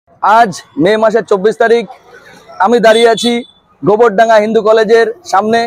आज मे मासेर 24 तारीख আমি দাঁড়িয়ে আছি গোবরডাঙ্গা হিন্দু কলেজের সামনে।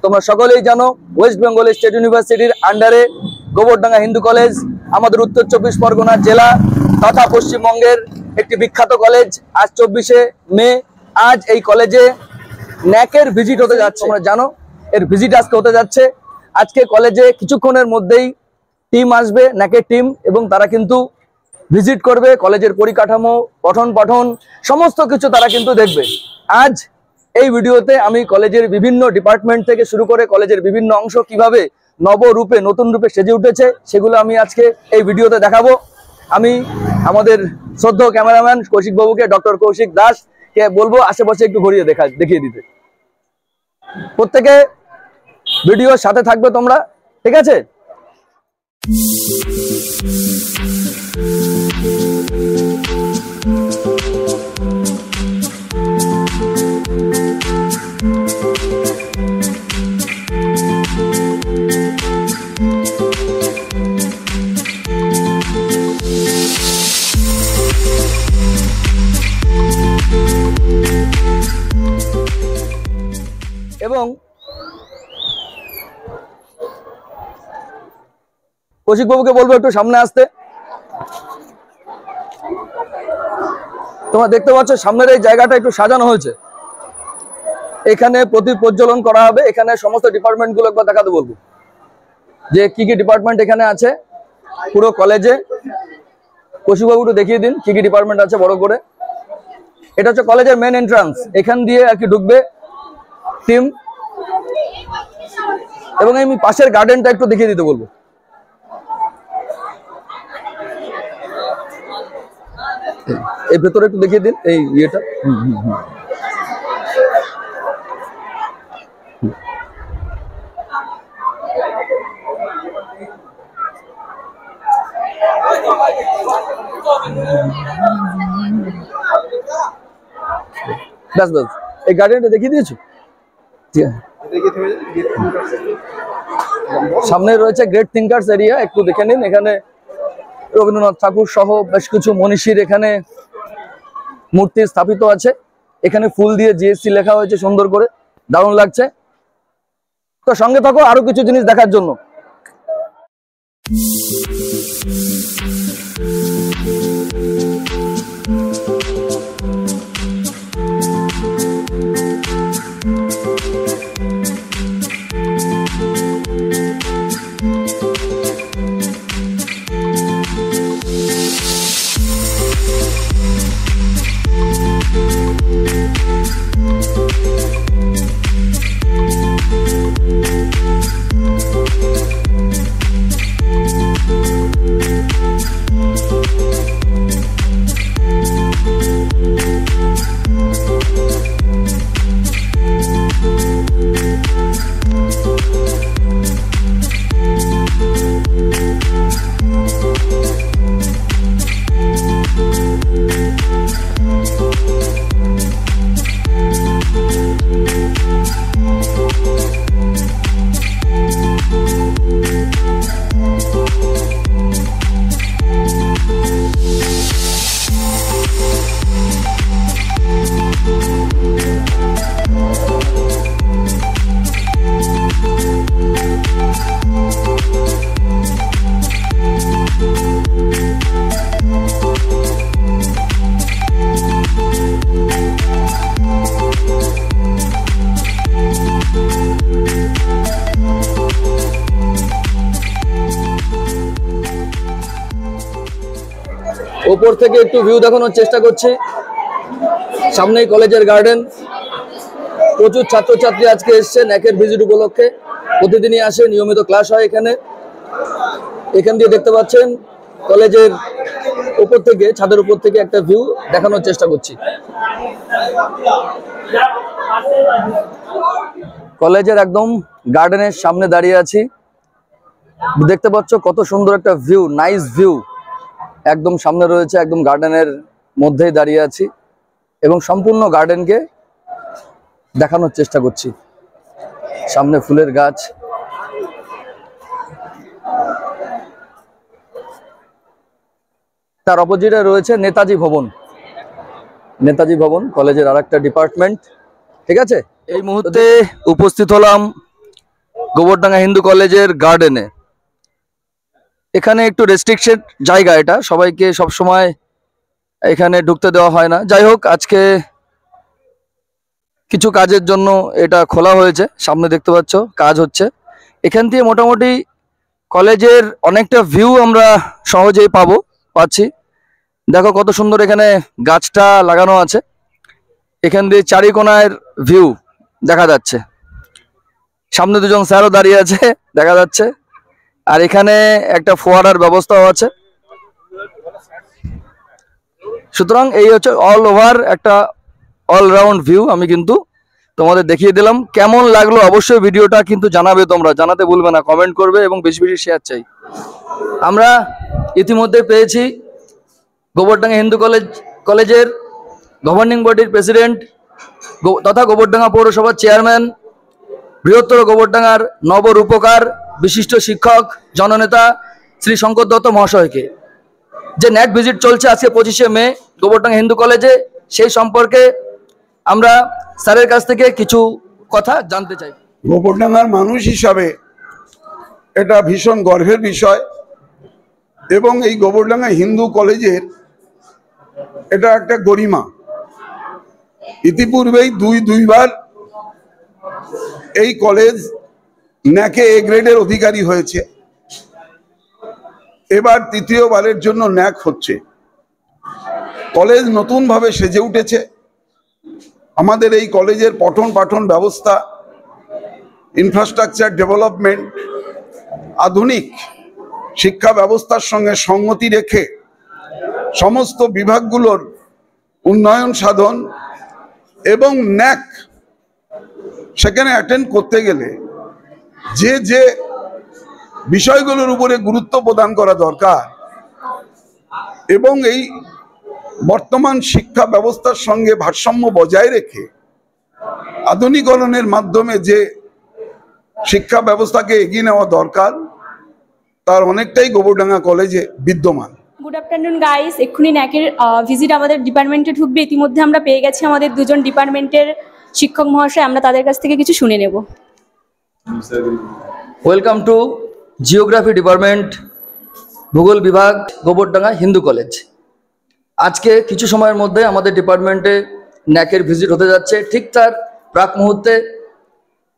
তোমরা সকলেই জানো ওয়েস্ট বেঙ্গল স্টেট ইউনিভার্সিটির আন্ডারে গোবরডাঙ্গা হিন্দু কলেজ আমাদের উত্তর 24 পরগনা জেলা তথা পশ্চিমবঙ্গের একটি বিখ্যাত কলেজ। আজ 24শে মে আজ এই কলেজে ন্যাকের ভিজিট হতে যাচ্ছে। তোমরা জানো এর ভিজিট আজকে হতে যাচ্ছে। আজকে কলেজে কিছুক্ষণের মধ্যেই টিম আসবে, ন্যাকের টিম, এবং তারা কিন্তু ভিজিট করবে কলেজের পরিকাঠামো, পঠন পাঠন সমস্ত কিছু তারা কিন্তু দেখবে। আজ এই ভিডিওতে আমি কলেজের বিভিন্ন ডিপার্টমেন্ট থেকে শুরু করে কলেজের বিভিন্ন অংশ কিভাবে নবরূপে নতুন রূপে সেজে উঠেছে সেগুলো আমি আজকে এই ভিডিওতে দেখাবো। আমি আমাদের শ্রদ্ধেয় ক্যামেরাম্যান কৌশিক বাবুকে, ডক্টর কৌশিক দাসকে বলবো আশেপাশে একটু ঘুরিয়ে দেখিয়ে দিতে। প্রত্যেকে ভিডিওর সাথে থাকবে তোমরা, ঠিক আছে? এবং কৌশিক বাবুকে বলবো একটু সামনে আসতে। তোমরা দেখতে পাচ্ছ সামনের এই জায়গাটা একটু সাজানো হয়েছে। এখানে প্রদীপ প্রজ্বলন করা হবে। এখানে সমস্ত ডিপার্টমেন্ট গুলো একবার দেখাতে বলবো যে কি কি ডিপার্টমেন্ট এখানে আছে পুরো কলেজে। কৌশিক বাবু একটু দেখিয়ে দিন কি কি ডিপার্টমেন্ট আছে বড় করে। এটা হচ্ছে কলেজের মেন এন্ট্রান্স, এখান দিয়ে আর কি ঢুকবে টিম। এবং আমি পাশের গার্ডেনটা একটু দেখিয়ে দিতে বলবো। এই ভেতরে একটু দেখিয়ে দিন এই ইয়েটা। ব্যাস ব্যাস, এই গার্ডেনটা দেখিয়ে দিয়েছো? সামনে রয়েছে গ্রেট থিঙ্কার্স এরিয়া, একটু দেখে নিন। এখানে রবীন্দ্রনাথ ঠাকুর সহ বেশ কিছু মনীষীর এখানে মূর্তি স্থাপিত আছে। এখানে ফুল দিয়ে জিএসসি লেখা হয়েছে সুন্দর করে, দারুণ লাগছে। তো সঙ্গে থাকো আরো কিছু জিনিস দেখার জন্য। উপর থেকে একটু ভিউ দেখানোর চেষ্টা করছি। সামনেই কলেজের গার্ডেন। প্রচুর ছাত্রছাত্রী আজকে এসছে ন্যাকের ভিজিট উপলক্ষে। প্রতিদিনই আসে, নিয়মিত ক্লাস হয় এখানে। এখান দিয়ে দেখতে পাচ্ছেন কলেজের উপর থেকে, ছাদের উপর থেকে একটা ভিউ দেখানোর চেষ্টা করছি। কলেজের একদম গার্ডেনের সামনে দাঁড়িয়ে আছি। দেখতে পাচ্ছ কত সুন্দর একটা ভিউ, নাইস ভিউ একদম সামনে রয়েছে। একদম গার্ডেনের মধ্যেই দাঁড়িয়ে আছি এবং সম্পূর্ণ গার্ডেনকে দেখানোর চেষ্টা করছি। সামনে ফুলের গাছ, তার অপোজিটে রয়েছে নেতাজি ভবন। নেতাজি ভবন কলেজের আরেকটা ডিপার্টমেন্ট। ঠিক আছে, এই মুহূর্তে উপস্থিত হলাম গোবরডাঙ্গা হিন্দু কলেজের গার্ডেনে। এখানে একটু রেস্ট্রিকশন জায়গা, এটা সবাইকে সব সময় এখানে ঢুকতে দেওয়া হয় না। যাই হোক, আজকে কিছু কাজের জন্য এটা খোলা হয়েছে। সামনে দেখতে পাচ্ছ কাজ হচ্ছে। এখান থেকে মোটামুটি কলেজের অনেকটা ভিউ আমরা সহজেই পাচ্ছি। দেখো কত সুন্দর এখানে গাছটা লাগানো আছে। এখান দিয়ে চারিকোণার ভিউ দেখা যাচ্ছে। সামনে দুজন স্যারও দাঁড়িয়ে আছে দেখা যাচ্ছে। আর এখানে একটা ফোয়ারার ব্যবস্থাও আছে। সুতরাং এই হচ্ছে অল ওভার একটা অলরাউন্ড ভিউ। আমি কিন্তু তোমাদের দেখিয়ে দিলাম। কেমন লাগলো অবশ্যই ভিডিওটা কিন্তু জানাবে, তোমরা জানাতে ভুলবে না, কমেন্ট করবে এবং বেশি বেশি শেয়ার চাই। আমরা ইতিমধ্যে পেয়েছি গোবরডাঙ্গা হিন্দু কলেজের গভর্নিং বডির প্রেসিডেন্ট তথা গোবরডাঙ্গা পৌরসভার চেয়ারম্যান, বৃহত্তর গোবরডাঙ্গার নবরূপকার, বিশিষ্ট শিক্ষক, জননেতা শ্রী শঙ্কর দত্ত মহাশয়কে। যে ন্যাক ভিজিট চলছে আজকে 25শে মে গোবরডাঙ্গা হিন্দু কলেজে, সেই সম্পর্কে আমরা স্যারের কাছ থেকে কিছু কথা জানতে চাই। গোবরডাঙ্গার মানুষ হিসাবে এটা ভীষণ গর্বের বিষয় এবং এই গোবরডাঙ্গা হিন্দু কলেজের এটা একটা গরিমা। ইতিপূর্বেই দুইবার এই কলেজ ন্যাকে এ গ্রেডের অধিকারী হয়েছে। এবার তৃতীয়বারের জন্য ন্যাক হচ্ছে। কলেজ নতুনভাবে সেজে উঠেছে। আমাদের এই কলেজের পঠন পাঠন ব্যবস্থা, ইনফ্রাস্ট্রাকচার ডেভেলপমেন্ট, আধুনিক শিক্ষা ব্যবস্থার সঙ্গে সঙ্গতি রেখে সমস্ত বিভাগগুলোর উন্নয়ন সাধন এবং ন্যাক সেখানে অ্যাটেন্ড করতে গেলে যে যে বিষয়গুলোর উপরে গুরুত্ব প্রদান করা দরকার এবং এই বর্তমান শিক্ষা ব্যবস্থার সঙ্গে ভারসাম্য বজায় রেখে আধুনিকরণের মাধ্যমে যে শিক্ষা ব্যবস্থাকে এগিয়ে নেওয়া দরকার, তার অনেকটাই গোবরডাঙ্গা কলেজে বিদ্যমান। গুড আফটারনুন গাইস, এক্ষুনি ন্যাকের ভিজিট আমাদের ডিপার্টমেন্টে ঢুকবে। ইতিমধ্যে আমরা পেয়ে গেছি আমাদের দুজন ডিপার্টমেন্টের শিক্ষক মহাশয়। আমরা তাদের কাছ থেকে কিছু শুনে নেব। ওয়েলকাম টু জিওগ্রাফি ডিপার্টমেন্ট, ভূগোল বিভাগ, গোবরডাঙ্গা হিন্দু কলেজ। আজকে কিছু সময়ের মধ্যে আমাদের ডিপার্টমেন্টে ন্যাকের ভিজিট হতে যাচ্ছে। ঠিক তার প্রাক মুহূর্তে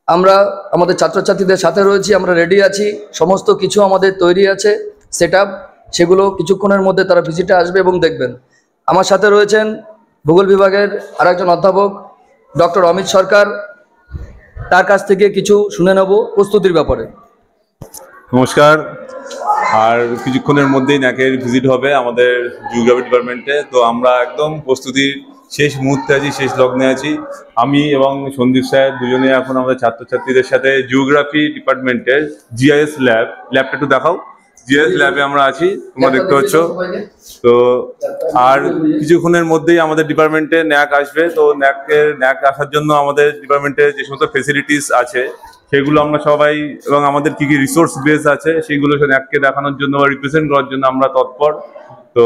আমরা আমাদের ছাত্রছাত্রীদের সাথে রয়েছি, আমরা রেডি আছি, সমস্ত কিছু আমাদের তৈরি আছে সেট আপ। সেগুলো কিছুক্ষণের মধ্যে তারা ভিজিটে আসবে এবং দেখবেন। আমার সাথে রয়েছেন ভূগোল বিভাগের আরেকজন অধ্যাপক ডক্টর অমিত সরকার। তার কাছ থেকে কিছু শুনে নেব প্রস্তুতির ব্যাপারে। নমস্কার। আর কিছুক্ষণের মধ্যেই ন্যাকের ভিজিট হবে আমাদের জিওগ্রাফি ডিপার্টমেন্টে। তো আমরা একদম প্রস্তুতির শেষ মুহূর্তে আছি, শেষ লগ্নে আছি। আমি এবং সন্দীপ স্যার দুজনে এখন আমাদের ছাত্রছাত্রীদের সাথে জিওগ্রাফি ডিপার্টমেন্টের জিআইএস ল্যাবটা একটু দেখাও। জিআইএস ল্যাবে আমরা আছি, তোমরা দেখতে পাচ্ছ। তো আর কিছুক্ষণের মধ্যেই আমাদের ডিপার্টমেন্টে ন্যাক আসবে। তো ন্যাক আসার জন্য আমাদের ডিপার্টমেন্টে যে সমস্ত ফেসিলিটিস আছে সেগুলো আমরা সবাই, এবং আমাদের কি কি রিসোর্স বেস আছে সেগুলো ন্যাককে দেখানোর জন্য বা রিপ্রেজেন্ট করার জন্য আমরা তৎপর। তো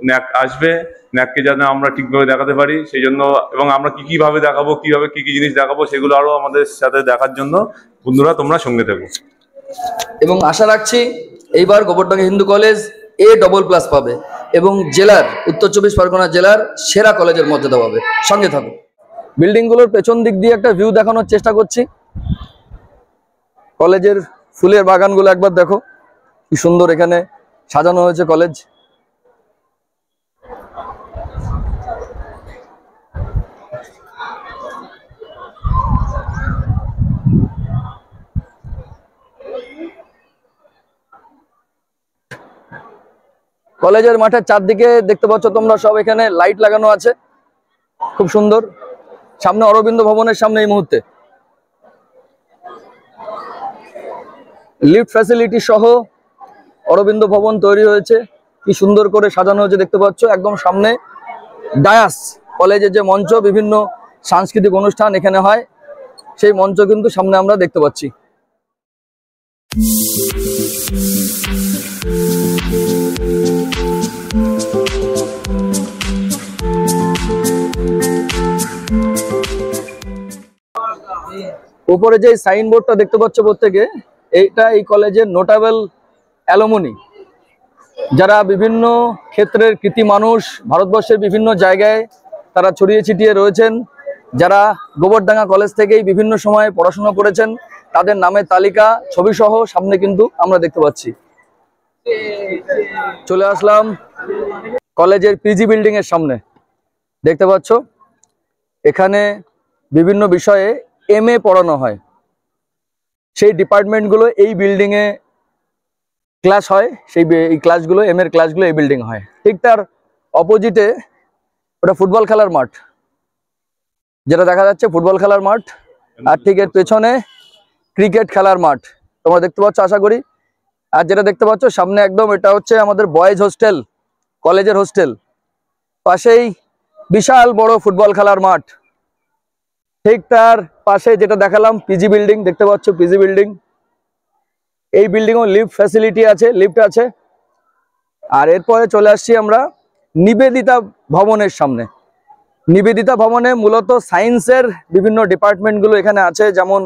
ন্যাক আসবে, ন্যাককে যেন আমরা ঠিকভাবে দেখাতে পারি সেই জন্য, এবং আমরা কিভাবে দেখাবো, কিভাবে কি কি জিনিস দেখাবো সেগুলো আরো আমাদের সাথে দেখার জন্য বন্ধুরা তোমরা সঙ্গে থাকো। এবং আশা রাখছি এইবার গোবরডাঙ্গা হিন্দু কলেজ A++ পাবে এবং জেলার, উত্তর 24 পরগনা জেলার সেরা কলেজের মর্যাদা পাবে। সঙ্গে থাকো। বিল্ডিংগুলোর পেছন দিক দিয়ে একটা ভিউ দেখানোর চেষ্টা করছি। কলেজের ফুলের বাগানগুলো একবার দেখো, কি সুন্দর এখানে সাজানো হয়েছে কলেজ। কলেজের মাঠের চারদিকে দেখতে পাচ্ছ তোমরা সব, এখানে লাইট লাগানো আছে খুব সুন্দর। সামনে অরবিন্দ ভবনের সামনে এই মুহূর্তে লিফট ফ্যাসিলিটি সহ অরবিন্দ ভবন তৈরি হয়েছে। কি সুন্দর করে সাজানো হয়েছে দেখতে পাচ্ছ। একদম সামনে ডায়াস, কলেজের যে মঞ্চ, বিভিন্ন সাংস্কৃতিক অনুষ্ঠান এখানে হয়, সেই মঞ্চ কিন্তু সামনে আমরা দেখতে পাচ্ছি। উপরে যে সাইনবোর্ডটা দেখতে পাচ্ছ প্রত্যেকে, এইটা এই কলেজের নোটেবল অ্যালুমনি, যারা বিভিন্ন ক্ষেত্রের কৃতি মানুষ, ভারতবর্ষের বিভিন্ন জায়গায় তারা ছড়িয়ে ছিটিয়ে রয়েছেন, যারা গোবরডাঙ্গা কলেজ থেকেই বিভিন্ন সময়ে পড়াশোনা করেছেন, তাদের নামের তালিকা ছবি সহ সামনে কিন্তু আমরা দেখতে পাচ্ছি। চলে আসলাম কলেজের পিজি বিল্ডিং এর সামনে। দেখতে পাচ্ছ এখানে বিভিন্ন বিষয়ে এমএ পড়ানো হয়, সেই ডিপার্টমেন্টগুলো এই বিল্ডিং এ ক্লাস হয়, সেই এই ক্লাসগুলো এম এর ক্লাসগুলো এই বিল্ডিং হয়। ঠিক তার অপোজিটে ওটা ফুটবল খেলার মাঠ, যেটা দেখা যাচ্ছে ফুটবল খেলার মাঠ, আর ঠিক এর পেছনে ক্রিকেট খেলার মাঠ তোমরা দেখতে পাচ্ছ আশা করি। আর যেটা দেখতে পাচ্ছ সামনে একদম, এটা হচ্ছে আমাদের বয়েজ হোস্টেল, কলেজের হোস্টেল, পাশেই বিশাল বড় ফুটবল খেলার মাঠ। ঠিক তার পাশে যেটা দেখালাম পিজি বিল্ডিং, দেখতে পাচ্ছ পিজি বিল্ডিং, এই বিল্ডিংও লিফট ফ্যাসিলিটি আছে, লিফট আছে। আর এরপরে চলে আসছি আমরা নিবেদিতা ভবনের সামনে। নিবেদিতা ভবনে মূলত সায়েন্সের বিভিন্ন ডিপার্টমেন্টগুলো এখানে আছে, যেমন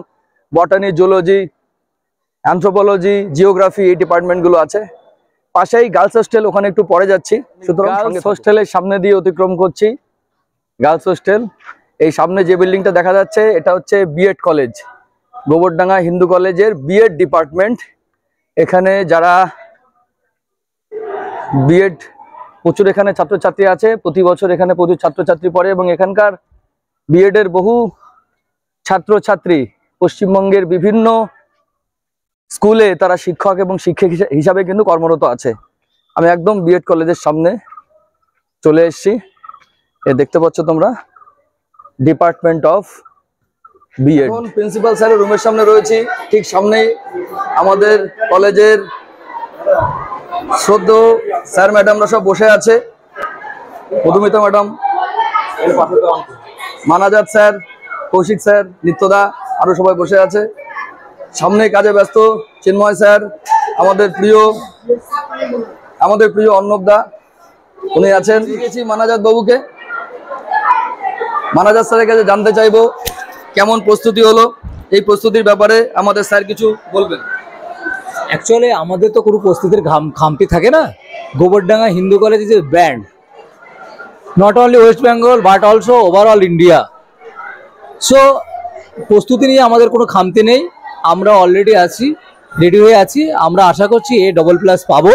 বটানি, জুলজি, অ্যানথ্রোপোলজি, জিওগ্রাফি, এই ডিপার্টমেন্টগুলো আছে। পাশেই গার্লস হোস্টেল, ওখানে একটু পরে যাচ্ছি। সুতরাং গার্লস হোস্টেলের সামনে দিয়ে অতিক্রম করছি। গার্লস হোস্টেল, এই সামনে যে বিল্ডিংটা দেখা যাচ্ছে এটা হচ্ছে বিএড কলেজ, গোবরডাঙ্গা হিন্দু কলেজের বিএড ডিপার্টমেন্ট। এখানে যারা বিএড, প্রচুর এখানে ছাত্রছাত্রী আছে, প্রতি বছর এখানে প্রচুর ছাত্রছাত্রী পড়ে, এবং এখানকার বিএড এর বহু ছাত্রছাত্রী পশ্চিমবঙ্গের বিভিন্ন স্কুলে তারা শিক্ষক এবং শিক্ষক হিসাবে কিন্তু কর্মরত আছে। আমি একদম বিএড কলেজের সামনে চলে এসেছি। এ দেখতে পাচ্ছ তোমরা ডিপার্টমেন্ট অফ বিএড। এখন প্রিন্সিপাল স্যারের রুমের সামনে রয়েছি, ঠিক সামনেই আমাদের কলেজের শ্রদ্ধেয় স্যার ম্যাডামরা সব বসে আছে। মধুমিতা ম্যাডাম, মানাজাত স্যার, কৌশিক স্যার, নিত্যদা, আরো সবাই বসে আছে। সামনে কাজে ব্যস্ত চিন্ময় স্যার, আমাদের প্রিয় অর্ণবদা, উনি আছেন। দেখেছি মানাজাত বাবুকে, মানাজাত স্যারের কাছে জানতে চাইবো কেমন প্রস্তুতি হলো, এই প্রস্তুতির ব্যাপারে আমাদের স্যার কিছু বলবেন। অ্যাকচুয়ালি আমাদের তো কোনো প্রস্তুতির খামতি থাকে না। Gobardanga Hindu college is a brand, not only West Bengal but also overall India. So প্রস্তুতি নিয়ে আমাদের কোনো খামতি নেই, আমরা অলরেডি আছি, রেডি হয়ে আছি। আমরা আশা করছি A++ পাবো,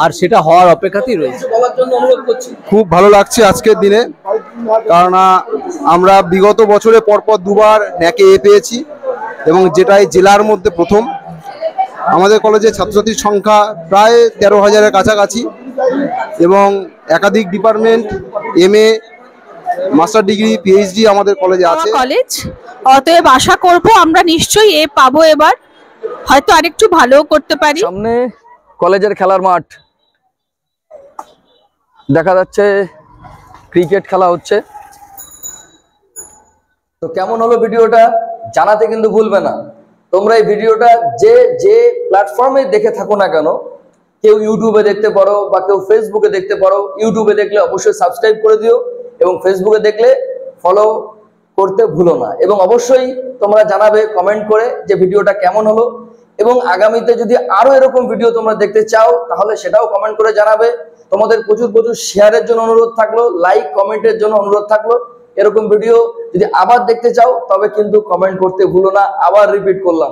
আর সেটা হওয়ার অপেক্ষাতেই রয়েছে। বলার জন্য অনুরোধ করছি। খুব ভালো লাগছে আজকের দিনে, কারণ আমরা বিগত বছরে পরপর দুবার ন্যাকে এ পেয়েছি, এবং যেটাই জেলার মধ্যে প্রথম। আমাদের কলেজে ছাত্রছাত্রীর সংখ্যা প্রায় 13,000-এর কাছাকাছি, এবং একাধিক department, MA, master degree, PhD আমাদের কলেজে আছে। কলেজ, অতএব আশা করব আমরা নিশ্চয়ই এ পাবো, এবার হয়তো আরেকটু ভালো করতে পারি। সামনে কলেজের খেলার মাঠ দেখা যাচ্ছে, ক্রিকেট খেলা হচ্ছে। তো কেমন হলো ভিডিওটা জানাতে কিন্তু ভুলবে না। তোমরা এই ভিডিওটা যে প্ল্যাটফর্মে দেখে থাকো না কেন, কেউ ইউটিউবে দেখতে পারো বা কেউ ফেসবুকে দেখতে পারো। ইউটিউবে দেখলে অবশ্যই সাবস্ক্রাইব করে দিও, এবং ফেসবুকে দেখলে ফলো করতে ভুলো না। এবং অবশ্যই তোমরা জানাবে কমেন্ট করে যে ভিডিওটা কেমন হলো, এবং আগামীতে যদি আরো এরকম ভিডিও তোমরা দেখতে চাও তাহলে সেটাও কমেন্ট করে জানাবে। তোমাদের প্রচুর শেয়ারের জন্য অনুরোধ থাকলো, লাইক কমেন্টের জন্য অনুরোধ থাকলো। এরকম ভিডিও যদি আবার দেখতে চাও তবে কিন্তু কমেন্ট করতে ভুলো না। আবার রিপিট করলাম।